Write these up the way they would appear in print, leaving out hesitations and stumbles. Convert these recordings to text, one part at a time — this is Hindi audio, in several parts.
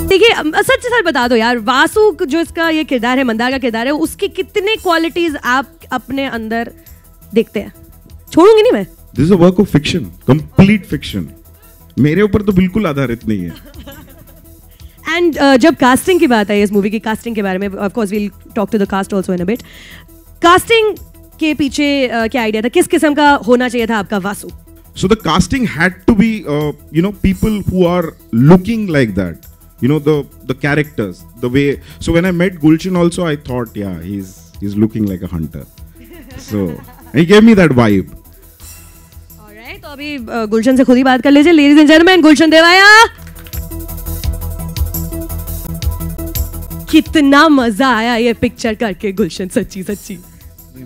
देखिए सच सच बता दो यार, वासु जो इसका ये किरदार है, मंदार का किरदार है, उसकी कितने क्वालिटीज आप अपने अंदर देखते हैं? छोड़ूंगी नहीं मैं। This is a work of fiction, complete fiction, मेरे ऊपर तो बिल्कुल आधारित नहीं है। एंड जब कास्टिंग की बात आई, इस मूवी की कास्टिंग के बारे में, of course we'll talk to the cast also in a bit. Casting के पीछे क्या आइडिया था? किस किस्म का होना चाहिए था आपका Vasu? So the casting had to be, people who are looking like that. The characters, the way. So when I met Gulshan also, I thought, yeah, he's looking like a hunter. So he gave me that vibe. Alright, तो अभी गुलशन से खुद ही बात कर लीजिए, ladies and gentlemen, गुलशन देवाया। कितना मजा आया ये पिक्चर करके गुलशन, सच्ची सच्ची।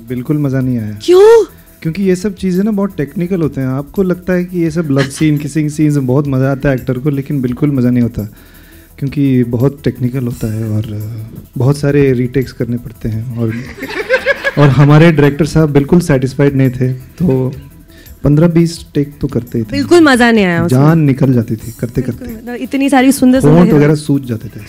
बिल्कुल मजा नहीं आया। क्यों? क्योंकि ये सब चीज़ें ना बहुत टेक्निकल होते हैं। आपको लगता है कि ये सब लव सीन, किसिंग सीन्स में बहुत मज़ा आता है एक्टर को, लेकिन बिल्कुल मज़ा नहीं होता, क्योंकि बहुत टेक्निकल होता है और बहुत सारे रीटेक्स करने पड़ते हैं। और हमारे डायरेक्टर साहब बिल्कुल सेटिस्फाइड नहीं थे, तो 15-20 टेक तो करते थे। बिल्कुल मज़ा नहीं आया, जान निकल जाती थी करते करते। इतनी सारी सुंदर होंठ वगैरह सूज जाते थे।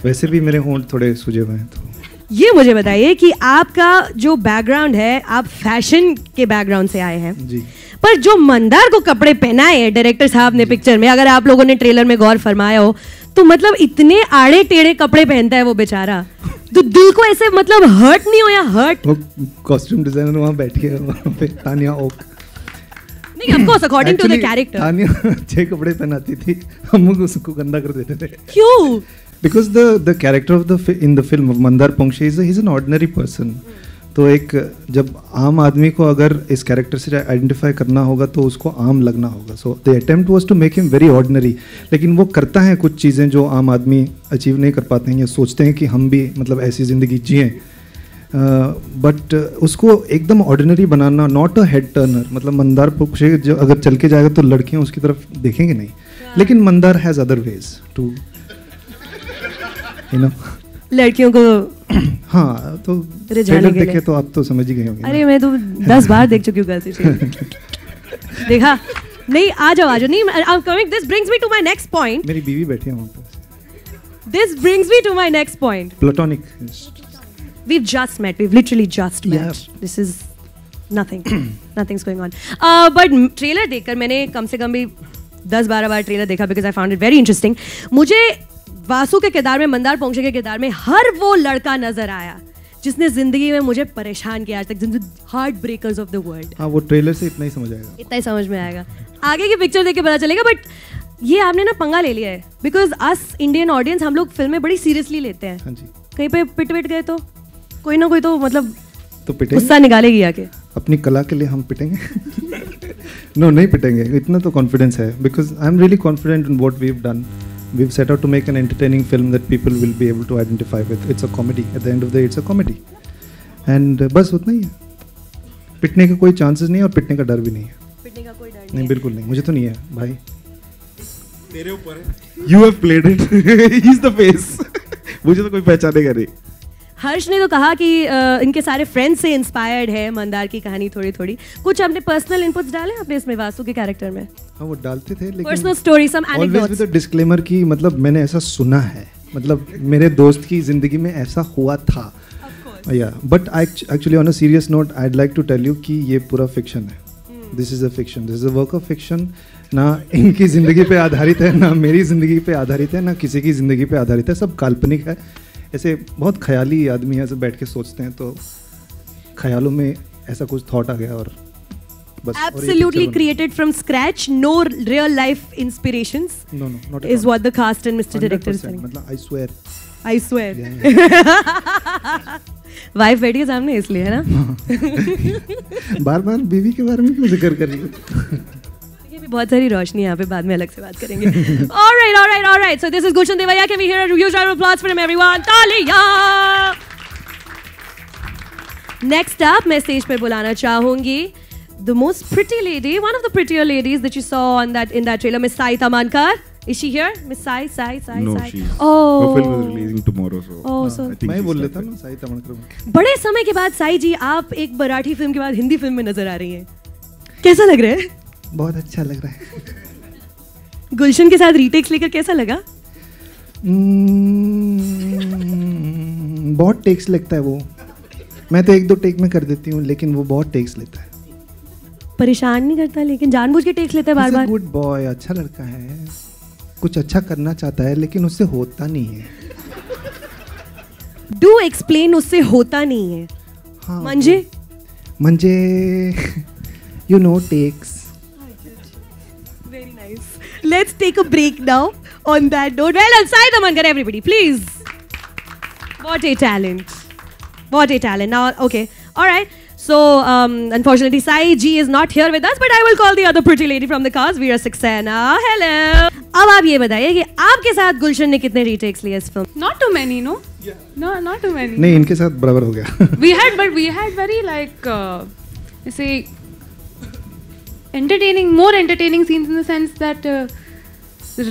वैसे भी मेरे होंठ थोड़े सूजे हुए हैं। तो ये मुझे बताइए कि आपका जो बैकग्राउंड है, आप फैशन के बैकग्राउंड से आए हैं जी, पर जो मंदार को कपड़े पहनाए हैं डायरेक्टर साहब ने पिक्चर में, अगर आप लोगों ने ट्रेलर में गौर फरमाया हो, तो मतलब इतने आड़े टेढ़े कपड़े पहनता है वो बेचारा, तो दिल को ऐसे मतलब हर्ट नहीं हो या हर्ट? वो कॉस्ट्यूम डिजाइनर वहाँ बैठी है, वहाँ पे तानिया ओक। नहीं, of course according to the character Tania अच्छे कपड़े पहनाती थी, हम उसको गंदा कर देते थे। क्यों? Because the character of in the film of Mandar Pongshe he's an ordinary person. तो एक जब आम आदमी को अगर इस कैरेक्टर से आइडेंटिफाई करना होगा तो उसको आम लगना होगा। So the attempt was to make him very ordinary, लेकिन वो करता है कुछ चीज़ें जो आम आदमी अचीव नहीं कर पाते हैं या सोचते हैं कि हम भी मतलब ऐसी ज़िंदगी जिएं, बट उसको एकदम ordinary banana, not a head Turner. मतलब मंदार पोंक्षे जो अगर चल के जाएगा तो लड़कियाँ उसकी तरफ देखेंगे नहीं, लेकिन Mandar has other ways to लड़कियों को हाँ, तो ट्रेलर देखे तो आप तो समझ ही गए होंगे। अरे मैं तो 10 बार देख चुकी हूँ गर्ल्स देखा नहीं। आ जाओ नहीं, I am coming. This brings me to my next point. मेरी बीवी बैठी है वहाँ पे। This brings me to my next point. Platonic. We've just met. We've literally just met. Yeah. This is nothing. Nothing's going on. But trailer देखकर मैंने कम से कम भी 10-12 बार ट्रेलर देखा, because I found it very interesting. मुझे वासु के किरदार में, मंदार पोंक्षे के किरदार में हर वो लड़का नजर आया जिसने जिंदगी में मुझे परेशान किया आज तक, heart breakers of the world. हाँ, वो ट्रेलर से इतना ही समझ आएगा, इतना ही समझ में आएगा, आगे की पिक्चर देख के पता चलेगा। बट ये आपने ना पंगा ले लिया है, बिकॉज अस इंडियन ऑडियंस, हम लोग फिल्में बड़ी सीरियसली लेते हैं। हाँ जी। कहीं पे पिट गए तो कोई ना कोई तो मतलब तो पिटेंगे, गुस्सा निकालेगी आके। अपनी कला के लिए हम पिटेंगे। नो, नहीं पिटेंगे, इतना तो कॉन्फिडेंस है, because I am really confident in what we have done. We've set out to make an entertaining film that people will be able to identify with. It's a comedy. At the end of the day, it's a comedy. And बस उतना ही है। पिटने का कोई चांसेस नहीं और पिटने का डर भी नहीं है। पिटने का कोई डर नहीं, बिल्कुल नहीं, मुझे तो नहीं है भाई। तेरे ऊपर है। You have played it. He's the face. मुझे तो कोई पहचानेगा नहीं। हर्ष ने तो कहा कि इनके सारे फ्रेंड्स से इंस्पायर्ड है मंदार की कहानी थोड़ी थोड़ी। कुछ आपने पर्सनल इनपुट्स डाले आपने इसमें वासु के कैरेक्टर में? हाँ, वो डालते थे, लेकिन personal story, some anecdotes. Always with a disclaimer कि मतलब मैंने ऐसा सुना है, मतलब मेरे दोस्त की जिंदगी में ऐसा हुआ था। या but actually on a serious note I like to tell you कि ये पूरा फिक्शन है। This is a fiction, this is a work of fiction. ना इनकी ज़िंदगी पे आधारित है, ना मेरी ज़िंदगी पे आधारित है, ना किसी की ज़िंदगी पे आधारित है, सब काल्पनिक है। ऐसे बहुत ख्याली आदमी ऐसे बैठ के सोचते हैं, तो ख्यालों में ऐसा कुछ थॉट आ गया और बस। Absolutely created from scratch, no real life inspirations. No, not at all. Is what the cast and Mr. Director is saying. मतलब I swear. वाइफ बैठी है सामने इसलिए, है ना? बार-बार बीवी के बारे में क्यों जिक्र कर रही हो? ये भी बहुत सारी रोशनी यहाँ पे, बाद में अलग से बात करेंगे। All right. So this is Gulshan Devaya. Can we hear a huge round of applause for him, everyone? तालियां! Next up, मैं स्टेज पे बुलाना चाहूंगी the most pretty lady, one of the prettier ladies that you saw in that trailer, Miss Sai Tamankar. Is she here? Miss Sai? No, Sai. she's. Oh. Her film is releasing tomorrow, so. So I think मैं she's बोल लेता started. ना साई तमणकर। बड़े समय के बाद साई जी आप एक मराठी फिल्म के बाद हिंदी फिल्म में नजर आ रही हैं, कैसा लग रहा है? बहुत अच्छा लग रहा है। गुलशन के साथ रीटेक्स लेकर कैसा लगा? बहुत टेक्स लगता है वो. मैं तो 1-2 टेक में कर देती हूँ, लेकिन वो बहुत टेक्स लेता है. परेशान नहीं करता, लेकिन जानबूझ के टेक्स लेता है बार बार. गुड बॉय, अच्छा लड़का है, कुछ अच्छा करना चाहता है, लेकिन उससे होता नहीं है. डू एक्सप्लेन, उससे होता नहीं है. हाँ, मंजे you know takes. Very nice. Let's take a break now on that note. Well done, Sai Damankar, everybody, please. What a talent. What a talent. Now, okay. All right. So, unfortunately, Sai Ji is not here with us, but I will call the other pretty lady from the cast, Veera Saxena. Hello. अब आप ये बताइए कि आपके साथ गुलशन ने कितने रीटेक्स लिए इस film? Not too many, no? Yeah. No, not too many. नहीं, इनके साथ बराबर हो गया. we had very like, say, more entertaining scenes in the sense that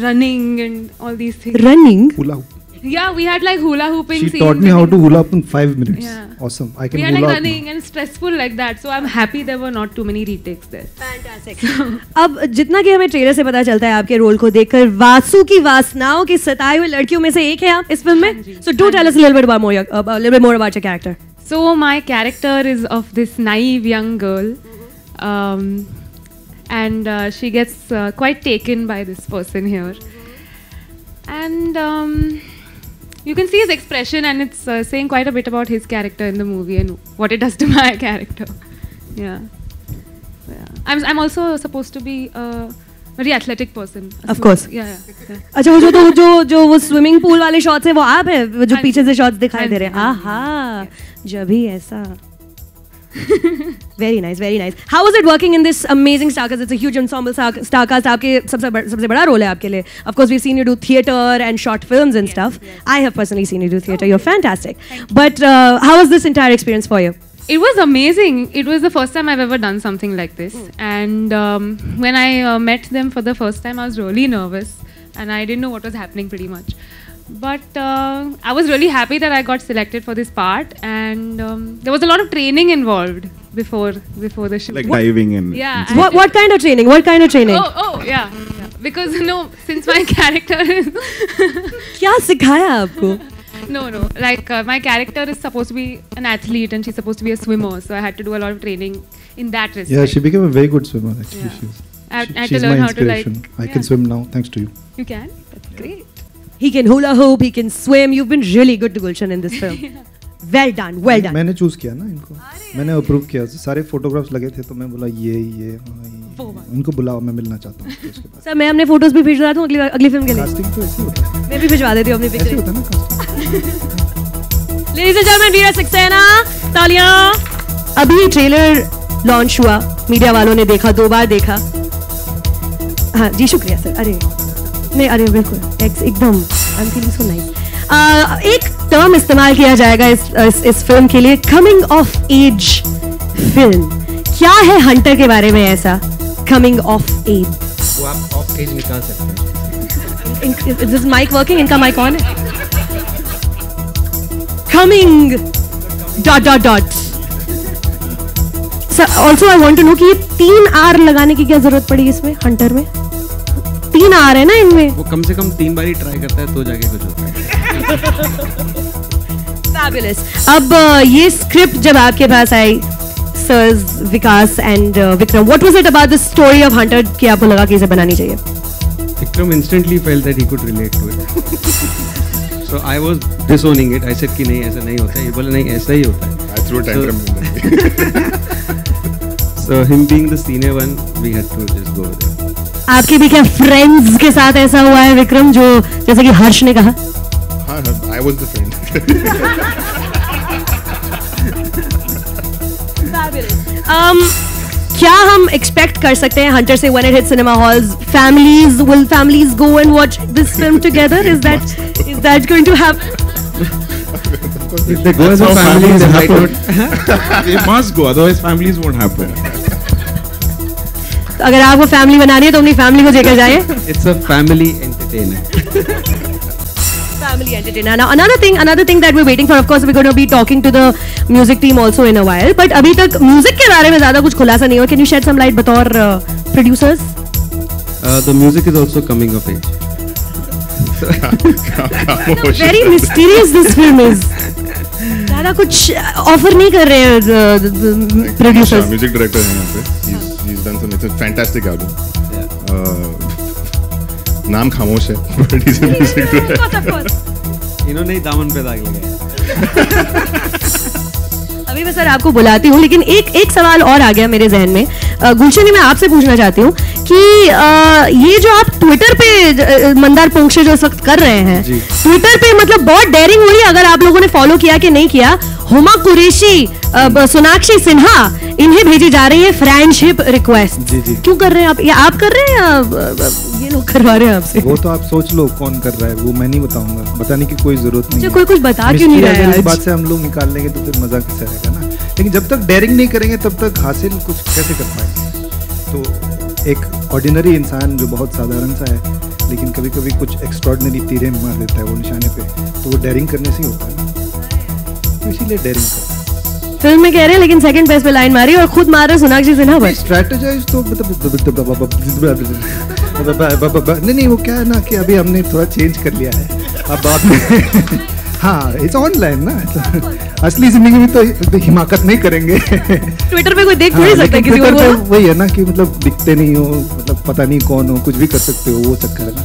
running and all these things. Running? Hula hoop. Yeah, we had like hula hooping scenes. She taught me how to hula hoop in 5 minutes. Yeah. Awesome. I can we hula had hoop like running now. and stressful like that. So I'm happy there were not too many retakes there. Fantastic. अब जितना कि हमें ट्रेलर से पता चलता है आपके रोल को देखकर, वासु की वासनाओं की सताई हुई लड़कियों में से एक है आप इस फिल्म में. So do tell us a little bit more about your character. So my character is of this naive young girl, and she gets quite taken by this person here, and you can see his expression, and it's saying quite a bit about his character in the movie and what it does to my character. Yeah. I'm also supposed to be a very athletic person. Of course. Yeah. अच्छा वो स्विमिंग पूल वाले शॉट्स है वो आप है जो पीछे से शॉट्स दिखाई दे रहे हैं. आहा, जब ही ऐसा. Very nice, very nice. How was it working in this amazing star cast? It's a huge ensemble star cast. आपके सबसे बड़ा रोल है आपके लिए. Of course, we've seen you do theatre and short films and stuff. Yes. I have personally seen you do theatre. You're fantastic. But how was this entire experience for you? It was amazing. It was the first time I've ever done something like this. And when I met them for the first time, I was really nervous. And I didn't know what was happening pretty much. But I was really happy that I got selected for this part. And there was a lot of training involved before the shoot. Like diving in. Yeah. What kind of training? What kind of training? Oh, yeah. Because, since my character is... क्या सिखाया आपको? No. Like my character is supposed to be an athlete and she's supposed to be a swimmer. So I had to do a lot of training in that respect. Yeah, she became a very good swimmer actually. Yeah. I had she's to learn my how to like... inspiration. I can swim now thanks to you. You can? That's great. He can hula hoop, he can swim. You've been really good to Gulshan in this film. Well done, well done. मैंने चूज किया ना इनको. मैंने अप्रूव किया. सारे फोटोग्राफ्स लगे थे तो मैं बोला ये इनको बुलाओ, मैं मिलना चाहता हूँ. सर मैं अपने फोटोज भी भिजवा दूँ अगली फिल्म के लिए. कास्टिंग तो ऐसे होता है. मैं भी भिजवा देती हूँ अपनी पिक्चर. ऐसे होता है ना casting. Ladies and gentlemen, Veera Saxena, तालियां. अभी ट्रेलर लॉन्च हुआ, मीडिया वालों ने देखा, 2 बार देखा. हाँ जी, शुक्रिया सर. अरे बिल्कुल एकदम. I'm feeling so nice. एक टर्म इस्तेमाल किया जाएगा इस फिल्म के लिए, कमिंग ऑफ एज फिल्म. क्या है हंटर के बारे में ऐसा कमिंग ऑफ एज? वो आप ऑफ एज निकाल सकते हैं. Is this mic working? इनका mic on है. Coming ... Sir, also I want to know कि ये 3 R लगाने की क्या जरूरत पड़ी इसमें हंटर में? 3 R है ना इनमें? वो कम से कम 3 बार ही ट्राई करता है तो जाके कुछ होता है. Fabulous. अब ये स्क्रिप्ट जब आपके पास आई, Sirs Vikas and Vikram, what was it about the story of Hunter कि आपको लगा कि इसे बनानी चाहिए? Vikram instantly felt that he could relate to it. So I was disowning it. I said कि नहीं ऐसा नहीं होता है. ये बोला नहीं ऐसा ही होता है. I threw a tantrum. So him being the senior one, we had to just go there. आपके भी क्या फ्रेंड्स के साथ ऐसा हुआ है विक्रम, जो जैसे कि हर्ष ने कहा? हाँ, I was the friend. क्या हम एक्सपेक्ट कर सकते हैं हंटर से when it hits cinema halls? Will families go and watch this film together? Is that going to happen? If they go as a family, they might not. They must go, otherwise families won't happen. तो अगर आपको फैमिली बनानी है तो अपनी फैमिली को लेकर जाइए. It's a family entertainer. Family entertainer. Now another thing that we're waiting for, of course, we're going to be talking to the music team also in a while. But अभी तक म्यूजिक के बारे में ज़्यादा कुछ खुलासा नहीं हुआ. Can you shed some light बतौर producers? The music is also coming of age. Very mysterious this film is. ज़्यादा कुछ ऑफर नहीं कर रहे हैं प्रोड्यूसर्स. म्यूजिक डायरेक्टर हैं यहाँ पे. He's done some. It's a fantastic album. नाम खामोश है, but he's a music director. इन्होंने ही दामन पे दाग लगाया. अभी मैं सर आपको बुलाती हूँ, लेकिन एक सवाल और आ गया मेरे जहन में. गुलशन, मैं आपसे पूछना चाहती हूँ कि ये जो आप ट्विटर पे मंदार पोंक्षे जो इस वक्त कर रहे हैं, ट्विटर पे मतलब बहुत डेयरिंग हुई. अगर आप लोगों ने फॉलो किया कि नहीं किया, हुमा कुरैशी, सोनाक्षी सिन्हा, इन्हें भेजी जा रही है फ्रेंडशिप रिक्वेस्ट. क्यों कर रहे हैं आप? या आप कर रहे हैं या ये लोग करवा रहे हैं आपसे? वो तो आप सोच लो कौन कर रहा है, वो मैं नहीं बताऊंगा. बताने की कोई जरूरत नहीं. कोई कुछ बता क्यों नहीं रहा है? इस बात से हम लोग निकाल लेंगे तो फिर मजा कैसे आएगा ना. लेकिन जब तक डेयरिंग नहीं करेंगे तब तक हासिल कुछ कैसे कर पाएंगे. तो एक ऑर्डिनरी इंसान जो बहुत साधारण सा है, लेकिन कभी कभी कुछ एक्स्ट्रॉर्डिनरी तीरें मार देता है वो निशाने पे, तो वो डेयरिंग करने से ही होता है ना. तो इसीलिए डेयरिंग करता है. फिल्म में कह रहे हैं, लेकिन सेकंड पेज पे लाइन मारी और खुद मार रहे सोनाक्षी सिन्हा पर. स्ट्रेटेजाइज तो नहीं, वो क्या है ना कि अभी हमने थोड़ा चेंज कर लिया है अब बाद में. हाँ, इट्स ऑनलाइन ना. असली जिंदगी में तो हिमाकत नहीं करेंगे. ट्विटर पे कोई देख नहीं सकता किसी को. वही है ना कि मतलब दिखते नहीं हो, मतलब पता नहीं कौन हो, कुछ भी कर सकते हो, वो चक्कर है ना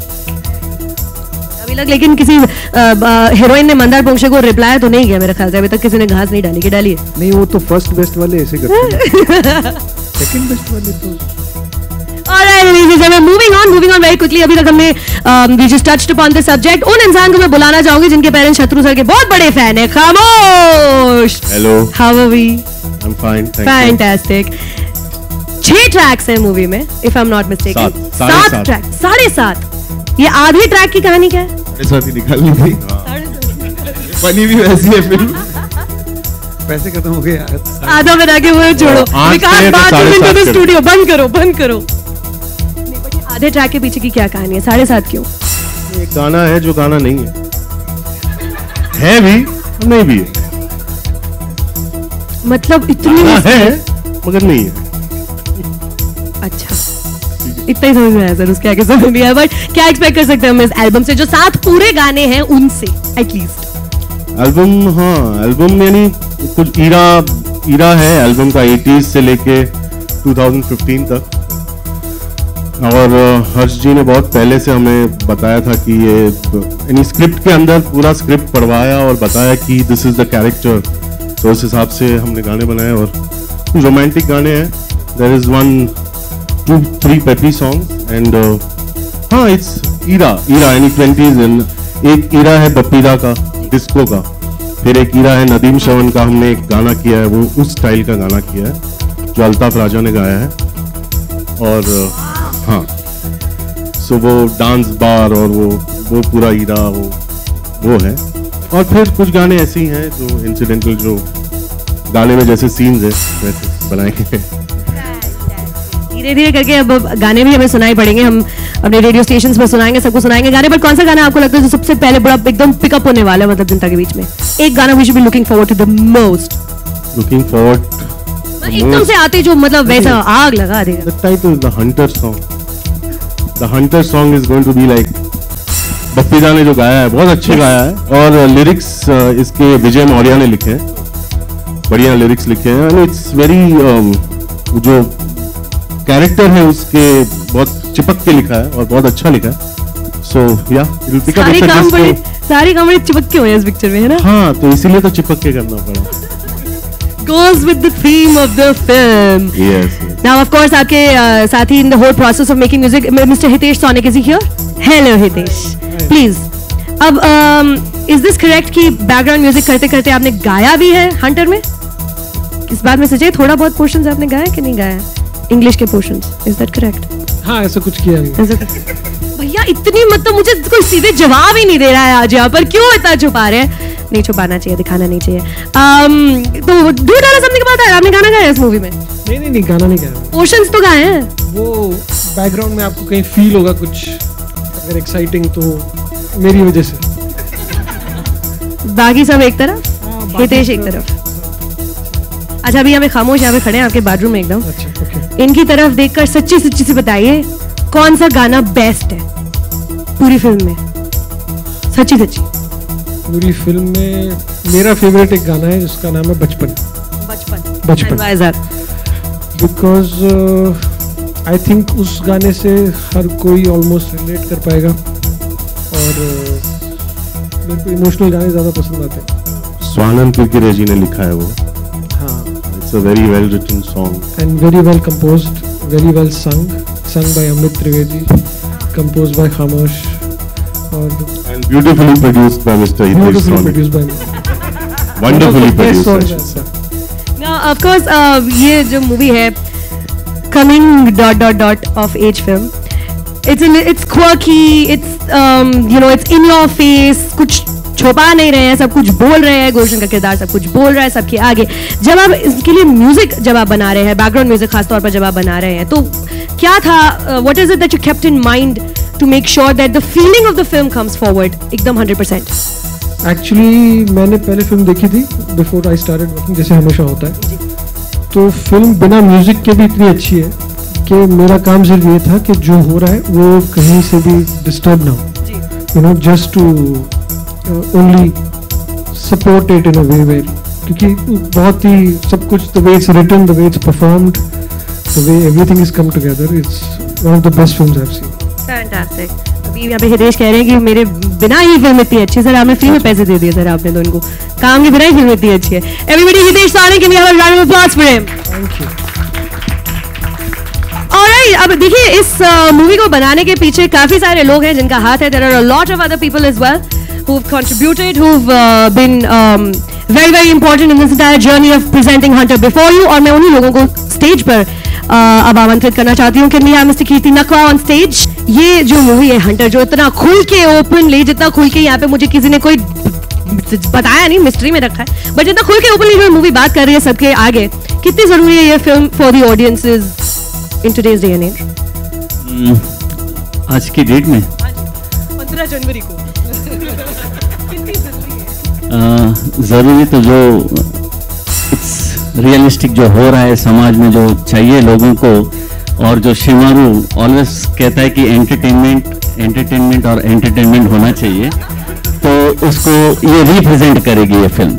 अभी तक. लेकिन किसी हीरोइन ने मंदार पोंक्षे को रिप्लाई तो नहीं किया मेरे ख्याल से. अभी तक किसी ने घास नहीं डाली. कि डाली है? नहीं, वो तो फर्स्ट बेस्ट वाले ऐसे करते हैं. सेकंड बेस्ट वाले तो. Alright, ladies and gentlemen, moving on very quickly. अभी तक हमने we just touched upon the subject. उन इंसान को मैं बुलाना चाहूंगी जिनके पेरेंट्स शत्रु सर के बहुत बड़े फैन हैं. खामोश. Hello. How are we? I'm fine. Thank Fantastic. 6 tracks हैं मूवी में, if I'm not mistaken. 7 track. 7.5. ये आधी ट्रैक की कहानी क्या है? 7.5 ही निकालनी थी. बनी भी वैसी है फिल्म. पैसे खत्म हो गए यार. आधा बना के वो छोड़ो. विकास बाथरूम इन द स्टूडियो. बंद करो. आधे ट्रैक के पीछे की क्या कहानी है? 7.5 क्यों? एक गाना है जो गाना नहीं है भी नहीं भी है. मतलब इतनी है मगर नहीं है. अच्छा, इतना ही समझ में आया सर. उसके आगे समझ नहीं आया. बट क्या एक्सपेक्ट कर सकते हैं हम इस एल्बम से, जो 7 पूरे गाने हैं उनसे एटलीस्ट? एल्बम यानी कुछ ईरा है एल्बम का, 80s से लेके 2015 तक. और हर्ष जी ने बहुत पहले से हमें बताया था कि ये यानी स्क्रिप्ट के अंदर पूरा स्क्रिप्ट पढ़वाया और बताया कि दिस इज द कैरेक्टर. तो उस हिसाब से हमने गाने बनाए और रोमांटिक गाने हैं. There is 1-2-3 peppy song and हाँ, इट्स ईरा यानी 20s. एक ईरा है बपीदा का, डिस्को का. फिर एक ईरा है नदीम श्रवण का. हमने एक गाना किया है, वो उस स्टाइल का गाना किया है जो अल्ताफ राजा ने गाया है. और हाँ, सो वो डांस बार और वो पूरा ईरा वो है. और फिर कुछ गाने ऐसे ही हैं जो इंसिडेंटल, जो गाने में जैसे सीन्स है वैसे बनाएंगे. धीरे धीरे करके अब गाने भी हमें सुनाई पड़ेंगे. हम अपने रेडियो स्टेशंस पर सुनाएंगे, सबको सुनाएंगे गाने. बट कौन सा गाना आपको लगता है जो सबसे पहले बड़ा एकदम पिकअप होने वाला है, मतलब जनता के बीच में? एक गाना we should be looking forward to the most. Looking forward एकदम से आते जो मतलब वैसा आग लगा देगा. The title, the Hunter song. The Hunter song is going to be like Bappida ने जो गाया है बहुत अच्छे गाया है. और लिरिक्स इसके विजय मौर्य ने लिखे हैं, बढ़िया लिरिक्स लिखे हैं. एंड इट्स वेरी जो कैरेक्टर है उसके बहुत चिपक के लिखा है और बहुत अच्छा लिखा है. सो या इट विल पिक अप. सारी कॉमेडी चिपक के हुए हैं इस पिक्चर में, है ना? हाँ, तो इसीलिए तो चिपक के करना पड़ा. Goes with the theme of the film. Yes. Now, of course, आपके साथी in the whole process of making music, Mr. Hitesh Sonik, is he here? Hello, Hitesh. Please. अब is this correct कि background music करते करते आपने गाया भी है हंटर में? इस बात में सच्चाई? थोड़ा बहुत पोर्शंस आपने गाया कि नहीं गाया? इंग्लिश के पोर्शंस, is that correct? हाँ, ऐसा कुछ किया है. भैया इतनी मतलब मुझे कोई सीधे जवाब ही नहीं दे रहा है आज यहाँ पर. क्यों इतना छुपा रहे हैं? नहीं छुपाना चाहिए, दिखाना नहीं चाहिए. तो डू डाला सबने के बाद आपने गाना गाया इस मूवी में? नहीं, गाना नहीं गाया. पोर्शंस तो गाए हैं. वो बैकग्राउंड में आपको कहीं फील होगा कुछ अगर एक्साइटिंग, तो मेरी वजह से. बाकी सब एक तरफ, हितेश एक तरफ. अच्छा, अभी हमें खामोश यहाँ पे खड़े हैं आपके बाथरूम में एकदम. अच्छा, ओके. इनकी तरफ देखकर सच्ची सच्ची से बताइए कौन सा गाना बेस्ट है पूरी फिल्म में, सच्ची सच्ची? पूरी फिल्म में मेरा फेवरेट एक गाना है जिसका नाम है बचपन। बचपन बिकॉज आई थिंक उस गाने से हर कोई ऑलमोस्ट रिलेट कर पाएगा, और मेरे को इमोशनल गाने ज़्यादा पसंद आते हैं। स्वानंद किरकिरे जी ने लिखा है वो। हाँ, it's a very well written song and very well composed, very well sung by Amit Trivedi, composed by Khamosh, and beautifully produced by Mr. Hitesh Soni. Wonderfully produced. Now, of course, ये जो मूवी है coming ... of age film, it's quirky, it's in your face, कुछ छुपा नहीं रहे हैं, सब कुछ बोल रहे हैं, गुलशन का किरदार सब कुछ बोल रहा है सबके आगे। जब आप इसके लिए म्यूजिक जब आप बना रहे हैं, बैकग्राउंड म्यूजिक खासतौर पर जब आप बना रहे हैं, तो क्या था, what is it that you kept in mind to make sure that the feeling of the film comes forward एकदम 100%? एक्चुअली मैंने पहले फिल्म देखी थी बिफोर आई स्टार्टेड वर्किंग, जैसे हमेशा होता है, तो फिल्म बिना म्यूजिक के भी इतनी अच्छी है कि मेरा काम सिर्फ ये था कि जो हो रहा है वो कहीं से भी डिस्टर्ब ना हो, just to only support it in a way where, क्योंकि बहुत ही सब कुछ the way it's written, the way it's performed, the way everything has come together, it's one of the best films I've seen. Fantastic. अभी यहाँ पे हितेश कह रहे हैं कि मेरे बिना ही फिल्म इतनी अच्छी, सर आपने फ्री में पैसे दे दिए सर आपने तो इनको, काम के बिना ही फिल्म इतनी अच्छी है। Everybody, हितेश सानी, can we have a round of applause for him? Thank you. Alright, अब देखिए इस मूवी को बनाने के पीछे काफी सारे लोग हैं जिनका हाथ है। There are a lot of other people as well who've contributed, who've been very very important in this entire journey of presenting Hunter before you, और मैं उन्हीं लोगों को स्टेज पर अब आमंत्रित करना चाहती हूँ। Can we have Mr. Kirti नकवा on stage? ये जो मूवी है हंटर, जो इतना खुल के ओपनली, जितना खुल के यहाँ पे मुझे किसी ने कोई बताया नहीं, मिस्ट्री में रखा है, बट जितना खुल के ओपनली जो मूवी बात कर रही है सबके आगे, कितनी जरूरी है ये film for the audiences in today's day and age? आज की डेट में 15 जनवरी को ज़रूरी तो जो रियलिस्टिक जो हो रहा है समाज में, जो चाहिए लोगों को, और जो शिमारू ऑलवेज कहता है कि एंटरटेनमेंट और एंटरटेनमेंट होना चाहिए, तो उसको ये रिप्रेजेंट करेगी ये फिल्म।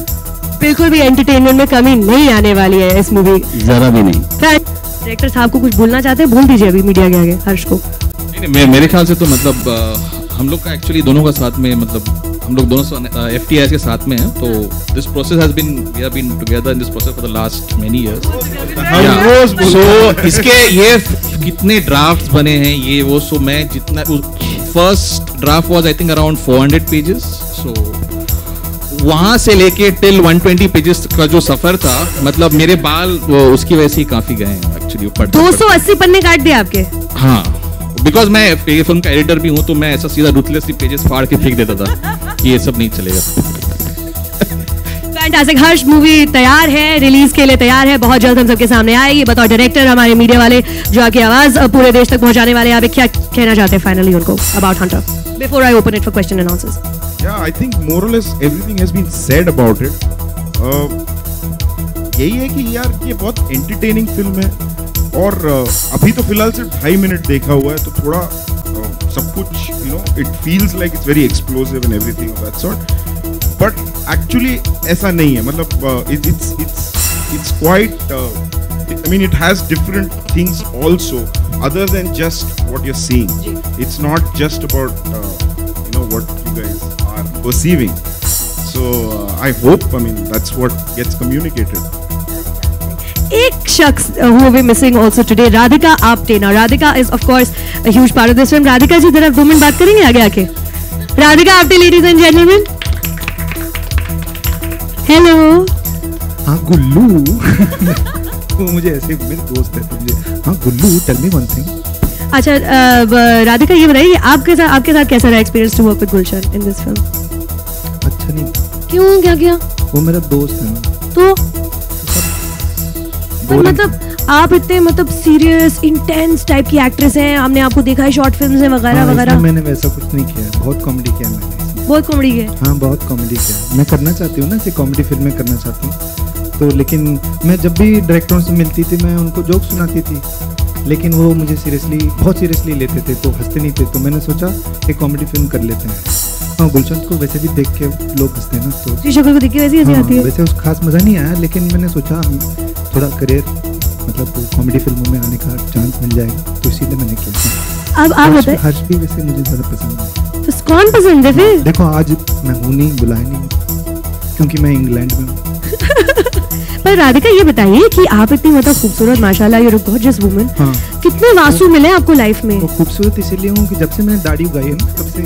बिल्कुल भी एंटरटेनमेंट में कमी नहीं आने वाली है इस मूवी, जरा भी नहीं। डायरेक्टर साहब को कुछ बोलना चाहते हैं, बोल दीजिए अभी मीडिया के आगे हर्ष को। नहीं, मेरे ख्याल से तो मतलब हम लोग का एक्चुअली दोनों का साथ में, मतलब हम लोग दोनों FTIs के साथ में हैं, तो this process has been, we have been together in this process for the last many years. So इसके ये कितने ड्राफ्ट्स बने हैं ये वो, सो मैं जितना, first draft was I think around 400 pages, so वहां से लेके टिल 120 पेजेस का जो सफर था, मतलब मेरे बाल उसकी वजह से ही काफी गए हैं एक्चुअली। 280 पन्ने काट दिए आपके? हाँ, बिकॉज मैं फिल्म का एडिटर भी हूँ, तो मैं ऐसा सीधा रूथलेसली पेजेस फाड़ के फेंक देता था कि ये सब नहीं चलेगा। फैंटास्टिक। हर्ष मूवी तैयार है, रिलीज के लिए तैयार है, बहुत जल्द हम सबके सामने आएगी। बताओ डायरेक्टर, हमारे मीडिया वाले जो आपकी आवाज पूरे देश तक पहुंचाने वाले, आप क्या कहना चाहते हैं फाइनली उनको about Hunter before I open it for question and answers? Yeah, I think more or less everything has been said about it. यही है कि यार ये बहुत एंटरटेनिंग फिल्म है, और अभी तो फिलहाल सिर्फ 2.5 मिनट देखा हुआ है, तो थोड़ा सब कुछ it feels like it's very explosive and everything of that sort, but actually ऐसा नहीं है। मतलब it's quite, I mean it has different things also other than just what you're seeing. It's not just about what you guys are perceiving. So I hope, I mean that's what gets communicated. एक शख्स who will be missing also today, Radhika Apte. Now Radhika is of course a huge part of this film. Radhika जी जरा 2 मिनट बात करेंगे आगे आके? Radhika Apte, ladies and gentlemen. Hello. हाँ गुल्लू। वो मुझे ऐसे, मेरे दोस्त है तो मुझे, हाँ Gullu, tell me one thing. अच्छा राधिका, ये बताइए आपके साथ कैसा रहा experience to work with Gulshan in this film? अच्छा नहीं। क्यों, क्या किया? वो मेरा दोस्त है ना। तो मतलब आप इतने मतलब सीरियस इंटेंस टाइप की एक्ट्रेस हैं, हमने आपको देखा है शॉर्ट फिल्म्स में वगैरह वगैरह। मैंने वैसा कुछ नहीं किया, बहुत कॉमेडी किया मैंने। बहुत कॉमेडी किया? हाँ बहुत कॉमेडी किया। मैं करना चाहती हूँ ना, ऐसी कॉमेडी फिल्में करना चाहती हूँ, तो लेकिन मैं जब भी डायरेक्टरों से मिलती थी मैं उनको जोक सुनाती थी, लेकिन वो मुझे सीरियसली बहुत सीरियसली लेते थे, तो हंसते नहीं थे। तो मैंने सोचा एक कॉमेडी फिल्म कर लेते हैं। हाँ, गुलशन को वैसे भी देख के लोग हंसते हैं ना, तो शक्ल को देख के वैसे हंसी आती है। वैसे उस खास मज़ा नहीं आया, लेकिन मैंने सोचा थोड़ा करियर मतलब कॉमेडी फिल्मों में आने का चांस मिल जाएगा, तो इसीलिए मैंने किया। अब आप बताएं। हर्ष भी वैसे मुझे ज़्यादा पसंद है। तो कौन पसंद है फिर? देखो आज मैं हूँ नहीं, बुलाया नहीं, क्योंकि मैं इंग्लैंड में हूँ। पर राधिका ये बताइए कि आप इतनी मतलब खूबसूरत, माशाल्लाह, you are a gorgeous woman. हाँ। कितने वासु मिले आपको लाइफ में? वो खूबसूरत इसलिए हूँ कि जब से मैंने दाढ़ी उगाई है ना, तब से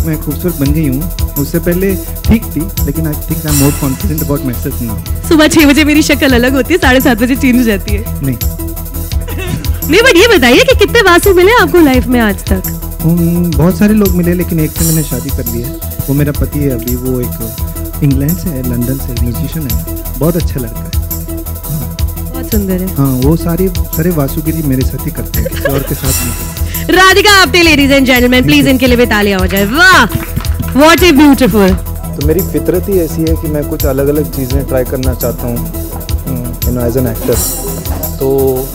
मैं खूबसूरत बन गई हूँ। उससे पहले ठीक थी, लेकिन I think I am more confident about my self now. सुबह 6 बजे मेरी शक्ल अलग होती है, 7:30 बजे चेंज हो जाती है। नहीं, बट ये बताइए कि कितने वासु मिले आपको लाइफ में आज तक? बहुत सारे लोग मिले, लेकिन एक से मैंने शादी कर ली है। वो मेरा पति है अभी, वो एक इंग्लैंड से है, लंदन से, म्यूजिशियन है, बहुत अच्छा लड़का है। बहुत सुंदर है। हाँ, वो सारे वासुगिरी मेरे साथ ही करते हैं, किसी और के साथ नहीं। Radhika Apte, ladies and gentleman, please इनके लिए भी तालियां हो जाए। वाह, व्हाट ए ब्यूटीफुल। तो मेरी फितरत ही ऐसी है कि मैं कुछ अलग अलग चीज़ें ट्राई करना चाहता हूँ एज एन एक्टर। तो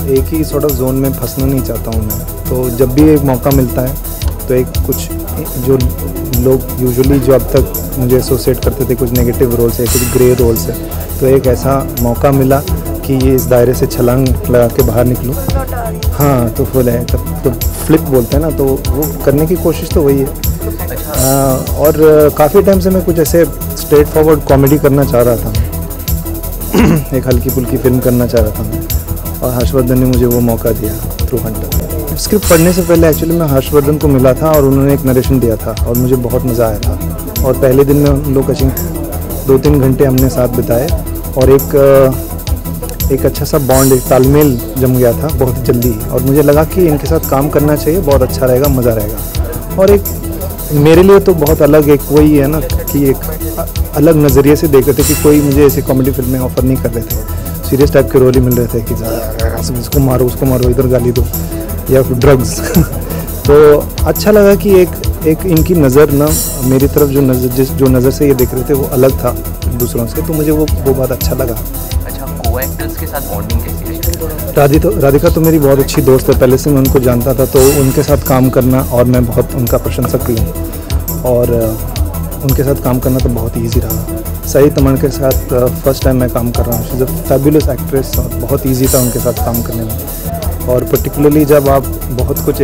एक ही सॉर्ट ऑफ जोन में फंसना नहीं चाहता हूँ मैं। तो जब भी एक मौका मिलता है, तो एक कुछ जो लोग यूजुअली जो अब तक मुझे एसोसिएट करते थे कुछ नेगेटिव रोल से, कुछ ग्रे रोल से, तो एक ऐसा मौका मिला कि ये इस दायरे से छलांग लगा के बाहर निकलूँ। हाँ, तो फुल है, तब फ्लिप बोलते हैं ना, तो वो करने की कोशिश तो वही है। और काफ़ी टाइम से मैं कुछ ऐसे स्ट्रेट फॉरवर्ड कॉमेडी करना चाह रहा था, एक हल्की फुल्की फिल्म करना चाह रहा था मैं, और हर्षवर्धन ने मुझे वो मौका दिया थ्रू हंटर। स्क्रिप्ट पढ़ने से पहले एक्चुअली मैं हर्षवर्धन को मिला था और उन्होंने एक नरेशन दिया था और मुझे बहुत मज़ा आया था। और पहले दिन में हम लोग 2-3 घंटे हमने साथ बिताए और एक अच्छा सा बॉन्ड, एक तालमेल जम गया था बहुत जल्दी। और मुझे लगा कि इनके साथ काम करना चाहिए, बहुत अच्छा रहेगा, मज़ा रहेगा। और एक मेरे लिए तो बहुत अलग एक वही है ना कि एक अलग नज़रिए से देख रहे थे कि कोई मुझे ऐसी कॉमेडी फिल्में ऑफर नहीं कर रहे थे, सीरियस टाइप के रोल ही मिल रहे थे कि इसको मारो, उसको मारो, इधर गाली दो, या फिर ड्रग्स। तो अच्छा लगा कि एक इनकी नज़र ना मेरी तरफ जो नज़र से ये देख रहे थे वो अलग था दूसरों से, तो मुझे वो बात अच्छा लगा। अच्छा, को एक्टर्स के साथ बॉन्डिंग कैसी है? राधिका तो मेरी बहुत अच्छी दोस्त है, पहले से मैं उनको जानता था, तो उनके साथ काम करना, और मैं बहुत उनका प्रशंसक भी हूँ, और उनके साथ काम करना तो बहुत ईजी रहा। सही तमन के साथ फर्स्ट टाइम मैं काम कर रहा हूँ, she is a fabulous actress, और बहुत ईजी था उनके साथ काम करने में। और पर्टिकुलरली जब आप बहुत कुछ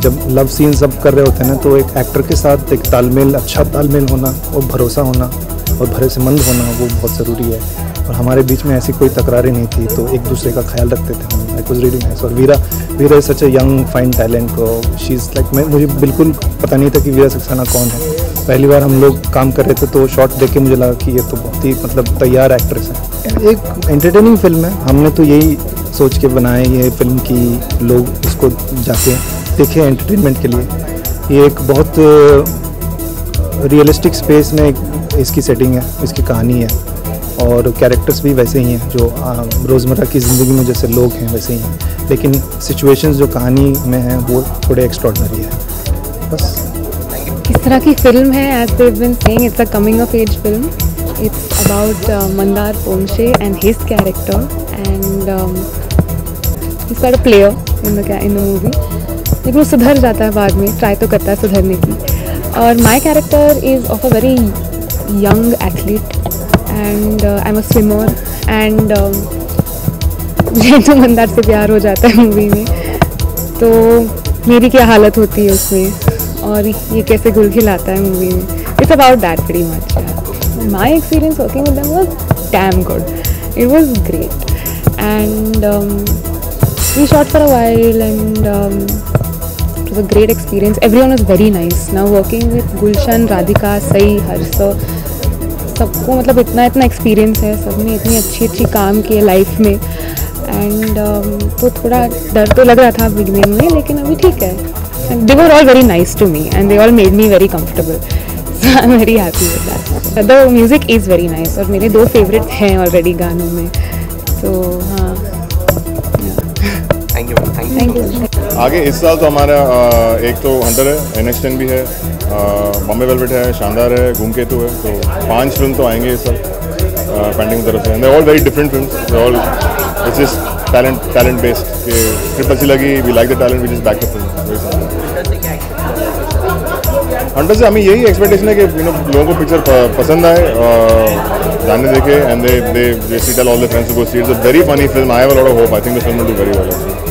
जब लव सीन सब कर रहे होते हैं ना, तो एक एक्टर के साथ एक तालमेल, अच्छा तालमेल होना और भरोसा होना और भरोसेमंद होना, वो बहुत ज़रूरी है। और हमारे बीच में ऐसी कोई तकरारें नहीं थी, तो एक दूसरे का ख्याल रखते थे हम। It was really nice. और Veera is such a young fine talent को, शी इज़ लाइक, मुझे बिल्कुल पता नहीं था कि वीरा सक्सेना कौन है। पहली बार हम लोग काम कर रहे थे, तो शॉट देख के मुझे लगा कि ये तो बहुत ही मतलब तैयार एक्ट्रेस है। एक एंटरटेनिंग फिल्म है, हमने तो यही सोच के बनाए ये फिल्म कि लोग इसको जाके देखें एंटरटेनमेंट के लिए। ये एक बहुत रियलिस्टिक स्पेस में इसकी सेटिंग है, इसकी कहानी है, और कैरेक्टर्स भी वैसे ही हैं जो रोज़मर्रा की ज़िंदगी में जैसे लोग हैं वैसे ही हैं, लेकिन सिचुएशंस जो कहानी में हैं वो थोड़े एक्स्ट्रॉर्डनरी है। बस किस तरह की फिल्म है? As they've been saying, it's a coming of age film. It's about Mandar Pongshe and his character, and he's got a player in the movie. लेकिन वो सुधर जाता है बाद में, ट्राई तो करता है सुधरने की। और my character is of a very young athlete, and I am a swimmer, and मुझे तो मंदार से प्यार हो जाता है मूवी में, तो मेरी क्या हालत होती है उसमें, और ये कैसे गुल खिलाता है मूवी में। It's about that pretty much. My experience working with them was damn good. It was great, and we shot for a while, and it was a great experience. Everyone was very nice. Now working with Gulshan, Radhika, Sai, Harsh, सबको मतलब इतना एक्सपीरियंस है, सबने इतनी अच्छी काम की है लाइफ में, एंड तो थोड़ा डर तो लग रहा था बिगनिंग में, लेकिन अभी ठीक है. They were all very nice to me, and they all made me very comfortable. So I'm very happy with that. The music is very nice, और मेरे 2 फेवरेट हैं ऑलरेडी गानों में, तो हाँ. Thank you. आगे इस साल तो हमारा एक तो हंटर है, NX10 भी है, बॉम्बे वेलवेट है, शानदार है, धूमकेतु है, तो 5 फिल्म तो आएंगे इस साल पेंडिंग तरफ से. And they are all very different films, they are all it's just talent based कि स्क्रिप्ट अच्छी लगी, we like the talent, we just back the film. Hunterrr से हमें यही एक्सपेक्टेशन है कि लोगों को पिक्चर पसंद आए, जाने देखे, and they tell all the friends to go see it. It's a very funny film. I have a lot of hope. I think the film will do very well.